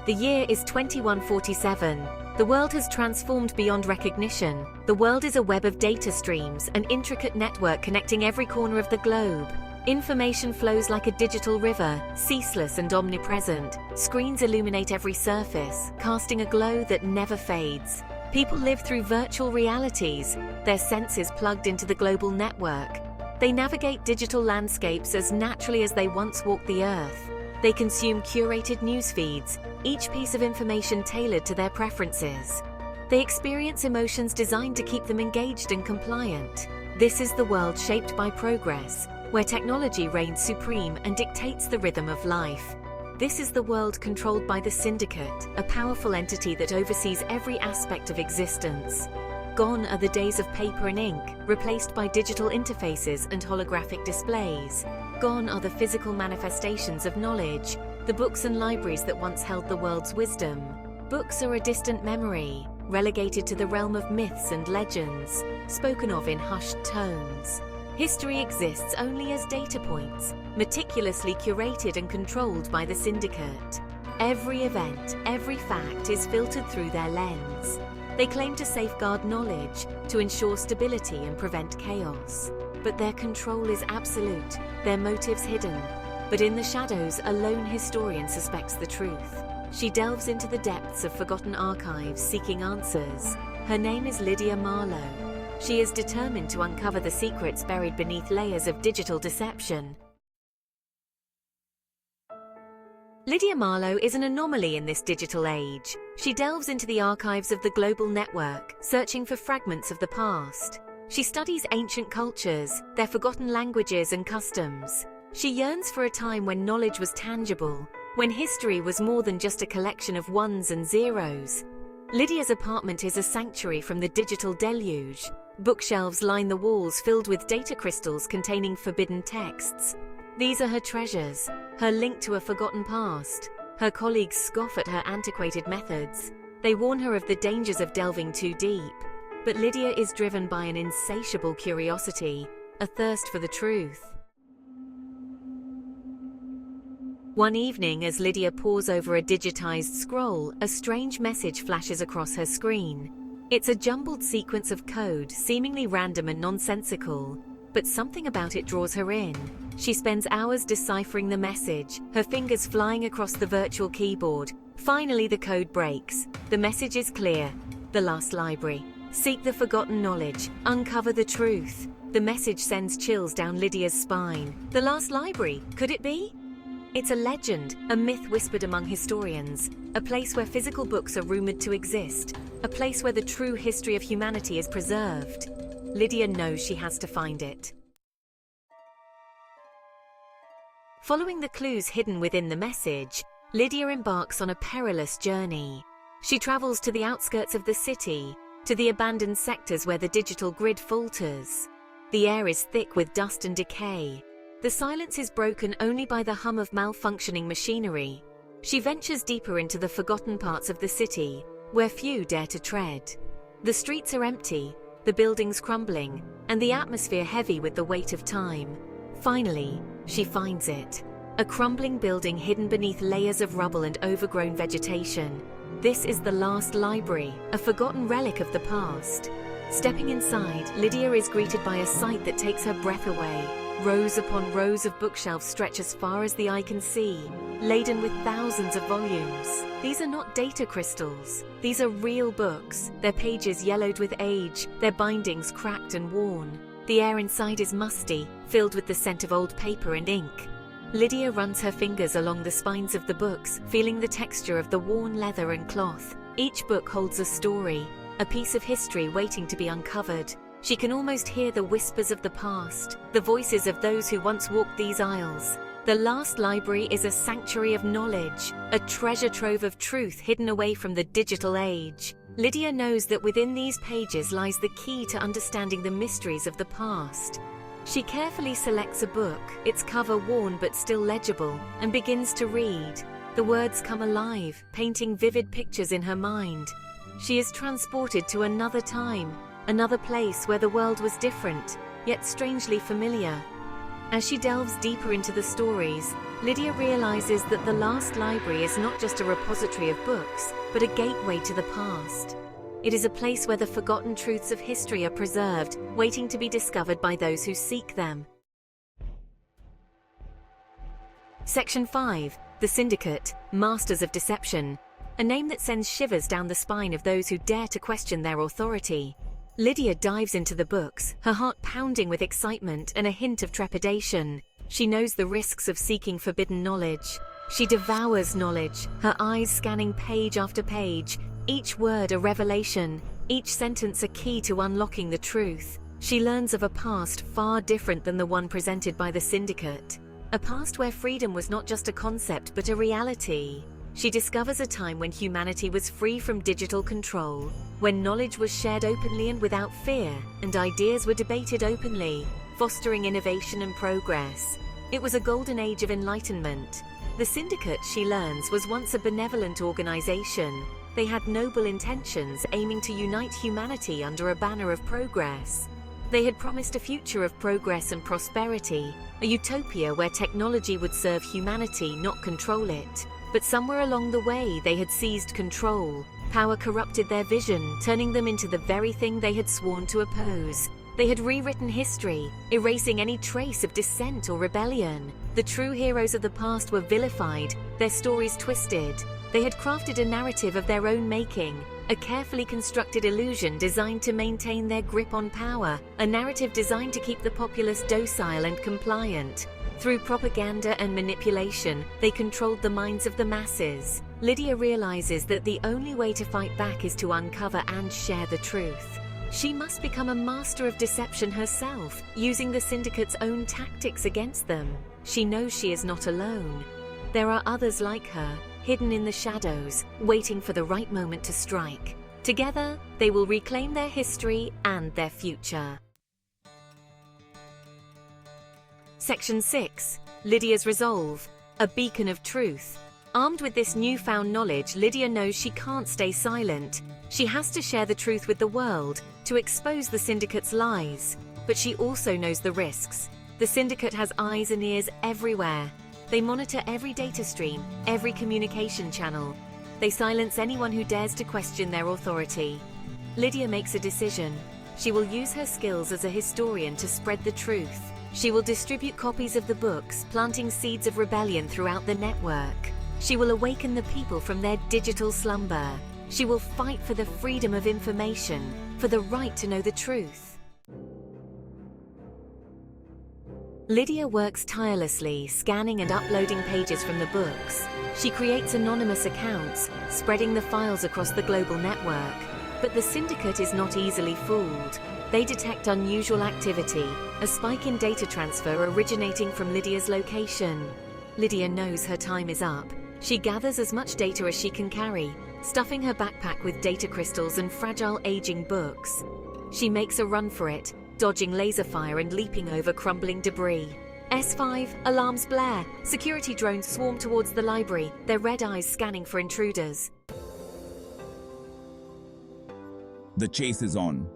The year is 2147. The world has transformed beyond recognition. The world is a web of data streams, an intricate network connecting every corner of the globe. Information flows like a digital river, ceaseless and omnipresent. Screens illuminate every surface, casting a glow that never fades. People live through virtual realities, their senses plugged into the global network. They navigate digital landscapes as naturally as they once walked the earth. They consume curated news feeds, each piece of information tailored to their preferences. They experience emotions designed to keep them engaged and compliant. This is the world shaped by progress, where technology reigns supreme and dictates the rhythm of life. This is the world controlled by the Syndicate, a powerful entity that oversees every aspect of existence. Gone are the days of paper and ink, replaced by digital interfaces and holographic displays. Gone are the physical manifestations of knowledge, the books and libraries that once held the world's wisdom. Books are a distant memory, relegated to the realm of myths and legends, spoken of in hushed tones. History exists only as data points, meticulously curated and controlled by the Syndicate. Every event, every fact is filtered through their lens. They claim to safeguard knowledge, to ensure stability and prevent chaos. But their control is absolute, their motives hidden. But in the shadows, a lone historian suspects the truth. She delves into the depths of forgotten archives seeking answers. Her name is Lydia Marlowe. She is determined to uncover the secrets buried beneath layers of digital deception. Lydia Marlowe is an anomaly in this digital age. She delves into the archives of the global network, searching for fragments of the past. She studies ancient cultures, their forgotten languages and customs. She yearns for a time when knowledge was tangible, when history was more than just a collection of ones and zeros. Lydia's apartment is a sanctuary from the digital deluge. Bookshelves line the walls filled with data crystals containing forbidden texts. These are her treasures, her link to a forgotten past. Her colleagues scoff at her antiquated methods. They warn her of the dangers of delving too deep. But Lydia is driven by an insatiable curiosity, a thirst for the truth. One evening, as Lydia pores over a digitized scroll, a strange message flashes across her screen. It's a jumbled sequence of code, seemingly random and nonsensical, but something about it draws her in. She spends hours deciphering the message, her fingers flying across the virtual keyboard. Finally, the code breaks. The message is clear. The Last Library. Seek the forgotten knowledge. Uncover the truth. The message sends chills down Lydia's spine. The Last Library, could it be? It's a legend, a myth whispered among historians, a place where physical books are rumored to exist, a place where the true history of humanity is preserved. Lydia knows she has to find it. Following the clues hidden within the message, Lydia embarks on a perilous journey. She travels to the outskirts of the city, to the abandoned sectors where the digital grid falters. The air is thick with dust and decay. The silence is broken only by the hum of malfunctioning machinery. She ventures deeper into the forgotten parts of the city, where few dare to tread. The streets are empty, the buildings crumbling, and the atmosphere heavy with the weight of time. Finally, she finds it. A crumbling building hidden beneath layers of rubble and overgrown vegetation. This is the Last Library, a forgotten relic of the past. Stepping inside, Lydia is greeted by a sight that takes her breath away. Rows upon rows of bookshelves stretch as far as the eye can see, laden with thousands of volumes. These are not data crystals. These are real books, their pages yellowed with age, their bindings cracked and worn. The air inside is musty, filled with the scent of old paper and ink. Lydia runs her fingers along the spines of the books, feeling the texture of the worn leather and cloth. Each book holds a story, a piece of history waiting to be uncovered. She can almost hear the whispers of the past, the voices of those who once walked these aisles. The Last Library is a sanctuary of knowledge, a treasure trove of truth hidden away from the digital age. Lydia knows that within these pages lies the key to understanding the mysteries of the past. She carefully selects a book, its cover worn but still legible, and begins to read. The words come alive, painting vivid pictures in her mind. She is transported to another time, another place where the world was different, yet strangely familiar. As she delves deeper into the stories, Lydia realizes that the last library is not just a repository of books, but a gateway to the past. It is a place where the forgotten truths of history are preserved, waiting to be discovered by those who seek them. Section 5. The Syndicate, Masters of Deception. A name that sends shivers down the spine of those who dare to question their authority. Lydia dives into the books, her heart pounding with excitement and a hint of trepidation. She knows the risks of seeking forbidden knowledge. She devours knowledge, her eyes scanning page after page, each word a revelation, each sentence a key to unlocking the truth. She learns of a past far different than the one presented by the Syndicate. A past where freedom was not just a concept but a reality. She discovers a time when humanity was free from digital control, when knowledge was shared openly and without fear, and ideas were debated openly, fostering innovation and progress. It was a golden age of enlightenment. The Syndicate, she learns, was once a benevolent organization. They had noble intentions, aiming to unite humanity under a banner of progress. They had promised a future of progress and prosperity, a utopia where technology would serve humanity, not control it. But somewhere along the way, they had seized control. Power corrupted their vision, turning them into the very thing they had sworn to oppose. They had rewritten history, erasing any trace of dissent or rebellion. The true heroes of the past were vilified, their stories twisted. They had crafted a narrative of their own making, a carefully constructed illusion designed to maintain their grip on power, a narrative designed to keep the populace docile and compliant. Through propaganda and manipulation, they controlled the minds of the masses. Lydia realizes that the only way to fight back is to uncover and share the truth. She must become a master of deception herself, using the Syndicate's own tactics against them. She knows she is not alone. There are others like her, hidden in the shadows, waiting for the right moment to strike. Together, they will reclaim their history and their future. Section 6. Lydia's Resolve, a beacon of truth. Armed with this newfound knowledge, Lydia knows she can't stay silent. She has to share the truth with the world, to expose the Syndicate's lies. But she also knows the risks. The Syndicate has eyes and ears everywhere. They monitor every data stream, every communication channel. They silence anyone who dares to question their authority. Lydia makes a decision. She will use her skills as a historian to spread the truth. She will distribute copies of the books, planting seeds of rebellion throughout the network. She will awaken the people from their digital slumber. She will fight for the freedom of information, for the right to know the truth. Lydia works tirelessly, scanning and uploading pages from the books. She creates anonymous accounts, spreading the files across the global network. But the Syndicate is not easily fooled. They detect unusual activity, a spike in data transfer originating from Lydia's location. Lydia knows her time is up. She gathers as much data as she can carry, stuffing her backpack with data crystals and fragile aging books. She makes a run for it, dodging laser fire and leaping over crumbling debris. S5, alarms blare. Security drones swarm towards the library, their red eyes scanning for intruders. The chase is on.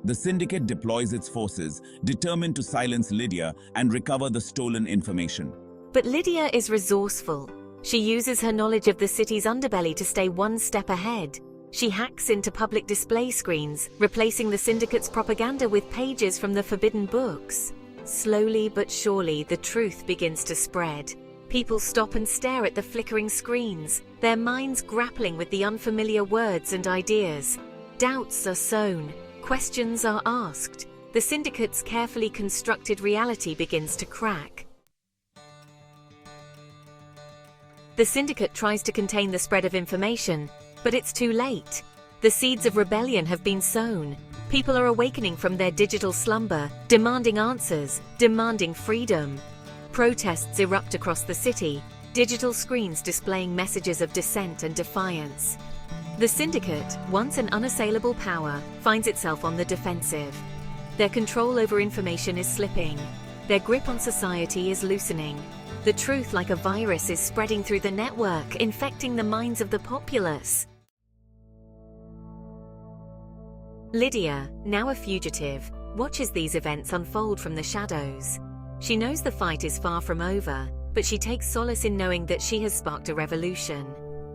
The Syndicate deploys its forces, determined to silence Lydia and recover the stolen information. But Lydia is resourceful. She uses her knowledge of the city's underbelly to stay one step ahead. She hacks into public display screens, replacing the Syndicate's propaganda with pages from the forbidden books. Slowly but surely, the truth begins to spread. People stop and stare at the flickering screens, their minds grappling with the unfamiliar words and ideas. Doubts are sown. Questions are asked. The Syndicate's carefully constructed reality begins to crack. The Syndicate tries to contain the spread of information, but it's too late. The seeds of rebellion have been sown. People are awakening from their digital slumber, demanding answers, demanding freedom. Protests erupt across the city, digital screens displaying messages of dissent and defiance. The Syndicate, once an unassailable power, finds itself on the defensive. Their control over information is slipping. Their grip on society is loosening. The truth, like a virus, is spreading through the network, infecting the minds of the populace. Lydia, now a fugitive, watches these events unfold from the shadows. She knows the fight is far from over. but she takes solace in knowing that she has sparked a revolution.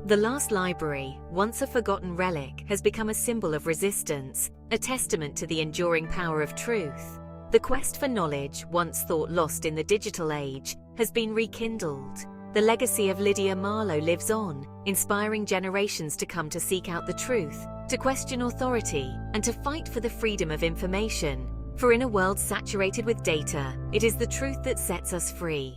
The last library, once a forgotten relic, has become a symbol of resistance, a testament to the enduring power of truth. The quest for knowledge, once thought lost in the digital age, has been rekindled. The legacy of Lydia Marlowe lives on, inspiring generations to come to seek out the truth, to question authority, and to fight for the freedom of information. For in a world saturated with data, it is the truth that sets us free.